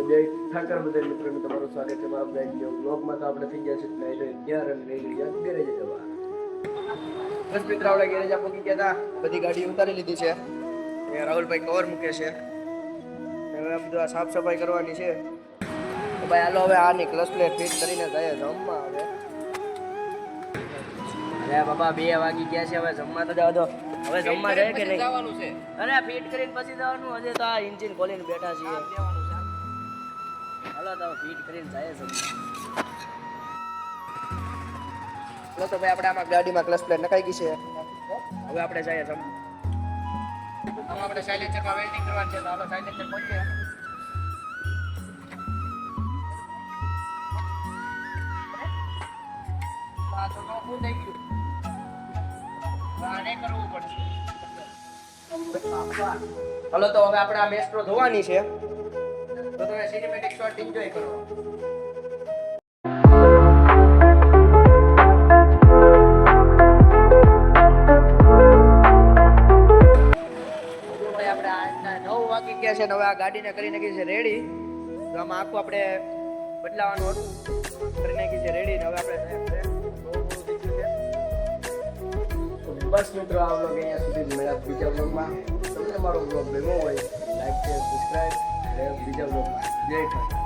તો જય ઠાકર બધા મિત્રોને તમારું સ્વાગત છે મારા બ્લોગમાં. તો આપણે થઈ ગયા છે તૈયાર અને રેડી ગેરેજ જવા. બસ મિત્રો આપણે ગેરેજ પહોંચી ગયા હતા. બધી ગાડી ઉતારી લીધી છે. રાહુલભાઈ કવર મૂકે છે. હવે બધું સાફ સફાઈ કરવાની છે. તો ભાઈ હાલો હવે આની ક્લચ પ્લેટ ફિટ કરીને જાય જમવા. હવે અરે બાબા 2 વાગી ગયા છે. હવે જમવા તો જવા દો. હવે જમવા જાય કે નહીં જવાનું છે? અરે ફિટ કરીને પછી જવાનું. હજી તો આ એન્જિન ખોલીને બેઠા છીએ. હાલો તો ફિટ કરીને જાય જમવા. તો ભાઈ આપણે આમાં ગાડીમાં ક્લચ પ્લેટ નખાઈ ગઈ છે. હવે આપણે જઈએ જમવા. હવે આપણે સાયલેન્સરમાં વેલ્ડિંગ કરવાની છે. તો હાલો સાયલેન્સર પહોંચીએ. આ તો નોખું થઈ ગયું. આને કરવું પડશે. હાલો તો હવે આપણે આ મેસ્ટ્રો ધોવાની છે. તો તમે સિનેમેટિક શોટ એન્જોય કરો. ગયા છે. હવે આ ગાડીને કરી નાખી છે રેડી. તો આમાં આખું આપણે બદલાવાનું હતું. કરી નાખી છે રેડી. હવે આપણે બસ મિત્રો આ વ્લોગ અહીંયા સુધી જ મળ્યા. બીજા વ્લોગમાં તમને મારો વ્લોગ ગમ્યો હોય લાઈક શેર સબસ્ક્રાઇબ અને બીજા વ્લોગમાં જય ઠાકર.